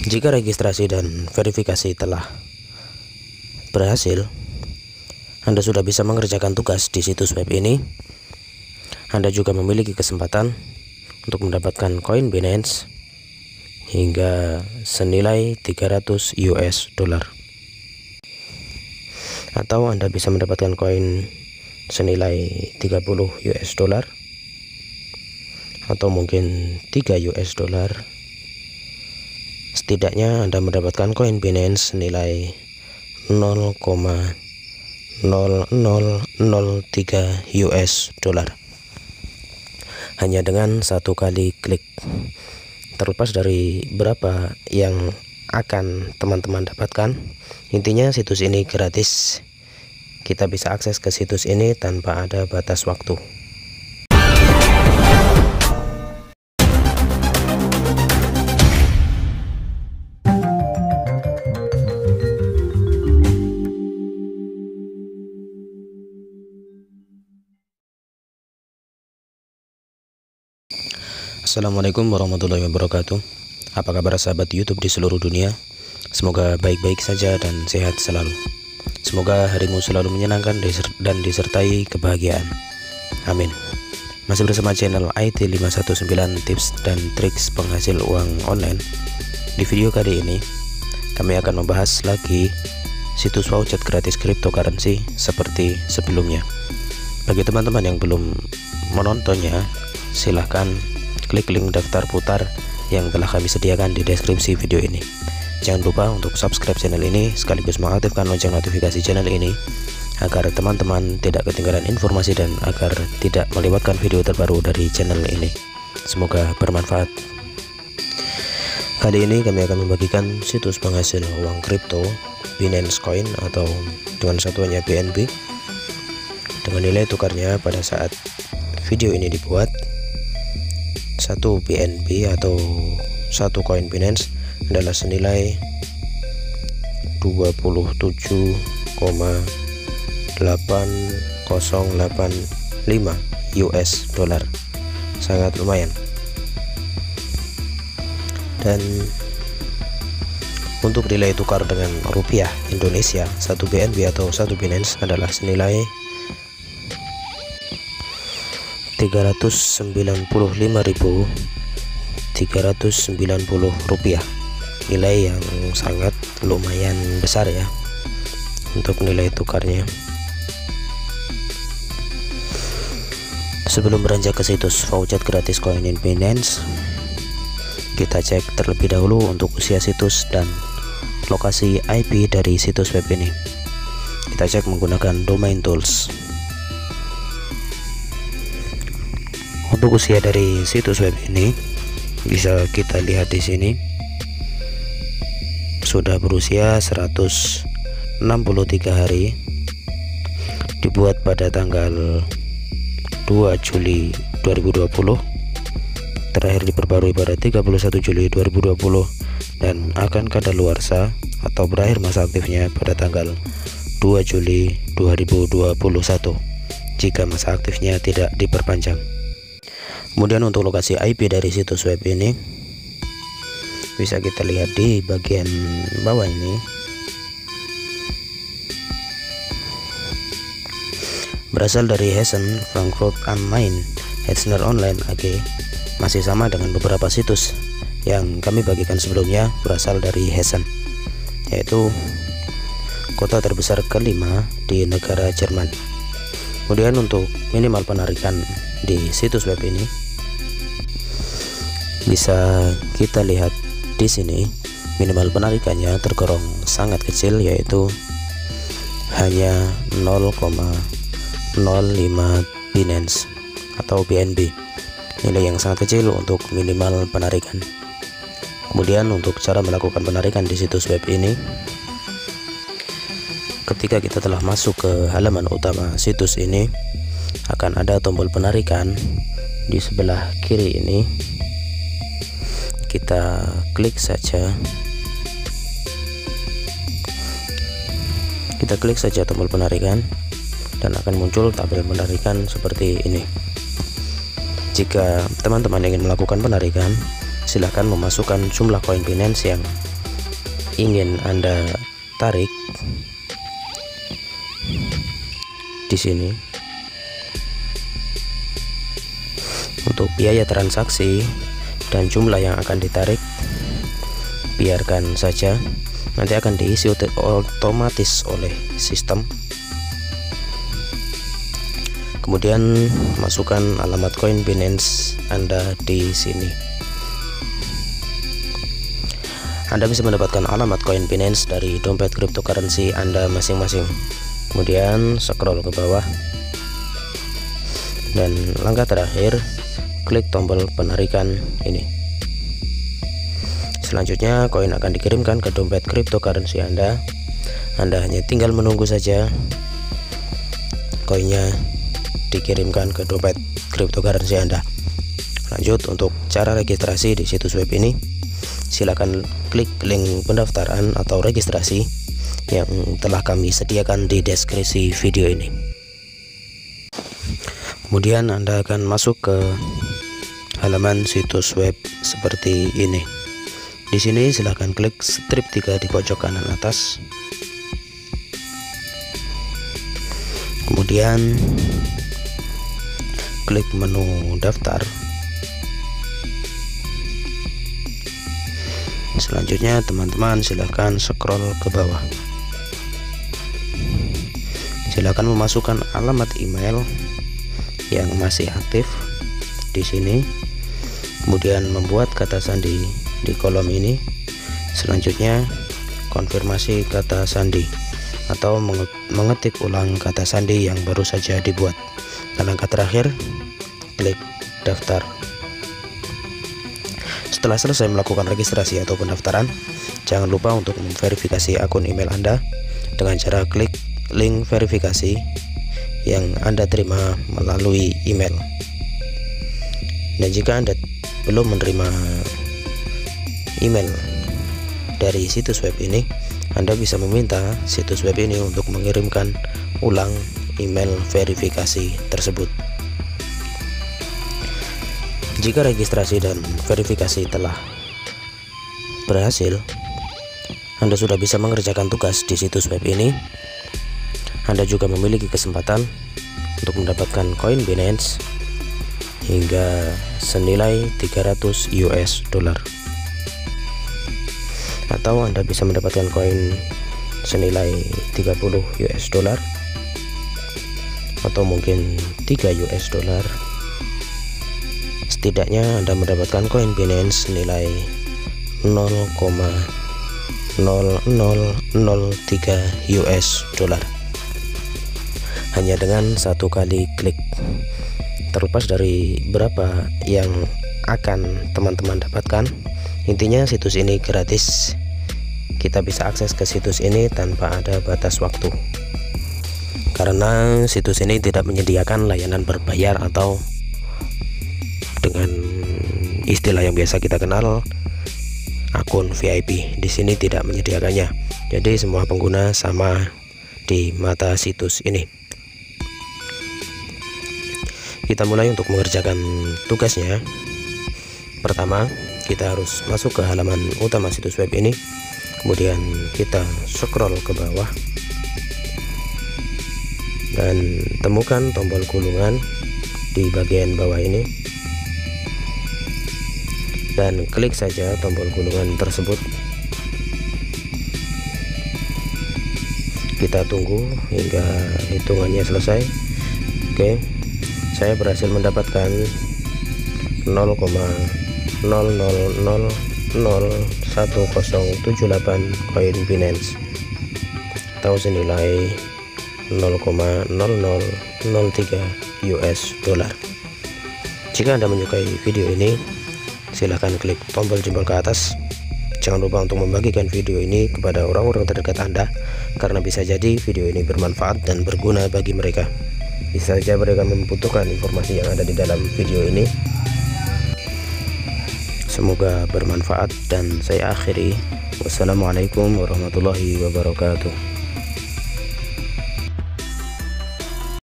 Jika registrasi dan verifikasi telah berhasil, Anda sudah bisa mengerjakan tugas di situs web ini. Anda juga memiliki kesempatan untuk mendapatkan koin Binance hingga senilai 300 US dollar, atau Anda bisa mendapatkan koin senilai 30 US dollar atau mungkin 3 US dollar. Setidaknya Anda mendapatkan koin Binance senilai 0,0003 US dollar hanya dengan satu kali klik. Terlepas dari berapa yang akan teman-teman dapatkan, intinya situs ini gratis. Kita bisa akses ke situs ini tanpa ada batas waktu. Assalamualaikum warahmatullahi wabarakatuh. Apa kabar sahabat YouTube di seluruh dunia? Semoga baik-baik saja dan sehat selalu. Semoga harimu selalu menyenangkan dan disertai kebahagiaan. Amin. Masih bersama channel IT519 Tips dan Triks Penghasil Uang Online. Di video kali ini kami akan membahas lagi situs voucher gratis cryptocurrency seperti sebelumnya. Bagi teman-teman yang belum menontonnya, silahkan klik link daftar putar yang telah kami sediakan di deskripsi video ini. Jangan lupa untuk subscribe channel ini sekaligus mengaktifkan lonceng notifikasi channel ini agar teman-teman tidak ketinggalan informasi dan agar tidak melewatkan video terbaru dari channel ini. Semoga bermanfaat. Kali ini kami akan membagikan situs penghasil uang kripto Binance Coin atau dengan satuannya BNB, dengan nilai tukarnya pada saat video ini dibuat. Satu BNB atau satu koin Binance adalah senilai 27,8085 US dollar. Sangat lumayan. Dan untuk nilai tukar dengan rupiah Indonesia, satu BNB atau satu Binance adalah senilai 395.390 rupiah. Nilai yang sangat lumayan besar ya untuk nilai tukarnya. Sebelum beranjak ke situs voucher gratis koin Binance, kita cek terlebih dahulu untuk usia situs dan lokasi IP dari situs web ini. Kita cek menggunakan domain tools. Untuk usia dari situs web ini bisa kita lihat di sini, sudah berusia 163 hari, dibuat pada tanggal 2 Juli 2020, terakhir diperbarui pada 31 Juli 2020, dan akan kadaluarsa atau berakhir masa aktifnya pada tanggal 2 Juli 2021 jika masa aktifnya tidak diperpanjang. Kemudian untuk lokasi IP dari situs web ini bisa kita lihat di bagian bawah ini. Berasal dari Hessen, Frankfurt am Main, Hetzner Online AG. Masih sama dengan beberapa situs yang kami bagikan sebelumnya, berasal dari Hessen, yaitu kota terbesar kelima di negara Jerman. Kemudian untuk minimal penarikan di situs web ini bisa kita lihat di sini. Minimal penarikannya tergolong sangat kecil, yaitu hanya 0,05 Binance atau BNB. Nilai yang sangat kecil untuk minimal penarikan. Kemudian untuk cara melakukan penarikan di situs web ini, ketika kita telah masuk ke halaman utama situs ini, akan ada tombol penarikan di sebelah kiri ini. Kita klik saja. Kita klik saja tombol penarikan dan akan muncul tabel penarikan seperti ini. Jika teman-teman ingin melakukan penarikan, silahkan memasukkan jumlah koin Binance yang ingin Anda tarik di sini. Untuk biaya transaksi dan jumlah yang akan ditarik, biarkan saja, nanti akan diisi otomatis oleh sistem. Kemudian masukkan alamat koin Binance Anda di sini. Anda bisa mendapatkan alamat koin Binance dari dompet cryptocurrency Anda masing-masing. Kemudian scroll ke bawah, dan langkah terakhir klik tombol penarikan ini. Selanjutnya koin akan dikirimkan ke dompet cryptocurrency Anda. Anda hanya tinggal menunggu saja koinnya dikirimkan ke dompet cryptocurrency Anda. Lanjut, untuk cara registrasi di situs web ini, silakan klik link pendaftaran atau registrasi yang telah kami sediakan di deskripsi video ini. Kemudian Anda akan masuk ke halaman situs web seperti ini. Di sini silahkan klik strip 3 di pojok kanan atas. Kemudian klik menu daftar. Selanjutnya teman-teman silahkan scroll ke bawah. Silakan memasukkan alamat email yang masih aktif di sini. Kemudian membuat kata sandi di kolom ini. Selanjutnya konfirmasi kata sandi atau mengetik ulang kata sandi yang baru saja dibuat. Dan langkah terakhir, klik daftar. Setelah selesai melakukan registrasi atau pendaftaran, jangan lupa untuk memverifikasi akun email Anda dengan cara klik link verifikasi yang Anda terima melalui email. Dan jika Anda belum menerima email dari situs web ini, Anda bisa meminta situs web ini untuk mengirimkan ulang email verifikasi tersebut. Jika registrasi dan verifikasi telah berhasil, Anda sudah bisa mengerjakan tugas di situs web ini. Anda juga memiliki kesempatan untuk mendapatkan koin Binance hingga senilai 300 US dollar, atau Anda bisa mendapatkan koin senilai 30 US dollar, atau mungkin 3 US dollar. Setidaknya Anda mendapatkan koin Binance senilai 0,0003 US dollar hanya dengan satu kali klik. Terlepas dari berapa yang akan teman-teman dapatkan, intinya situs ini gratis. Kita bisa akses ke situs ini tanpa ada batas waktu, karena situs ini tidak menyediakan layanan berbayar atau dengan istilah yang biasa kita kenal akun VIP. Di sini tidak menyediakannya. Jadi semua pengguna sama di mata situs ini. Kita mulai untuk mengerjakan tugasnya. Pertama, kita harus masuk ke halaman utama situs web ini. Kemudian kita scroll ke bawah dan temukan tombol gulungan di bagian bawah ini, dan klik saja tombol gulungan tersebut. Kita tunggu hingga hitungannya selesai. Oke, saya berhasil mendapatkan 0,00010078 koin Binance atau senilai 0,0003 US dollar. Jika Anda menyukai video ini, silahkan klik tombol jempol ke atas. Jangan lupa untuk membagikan video ini kepada orang-orang terdekat Anda, karena bisa jadi video ini bermanfaat dan berguna bagi mereka. Bisa saja mereka membutuhkan informasi yang ada di dalam video ini. Semoga bermanfaat, dan saya akhiri. Wassalamualaikum warahmatullahi wabarakatuh.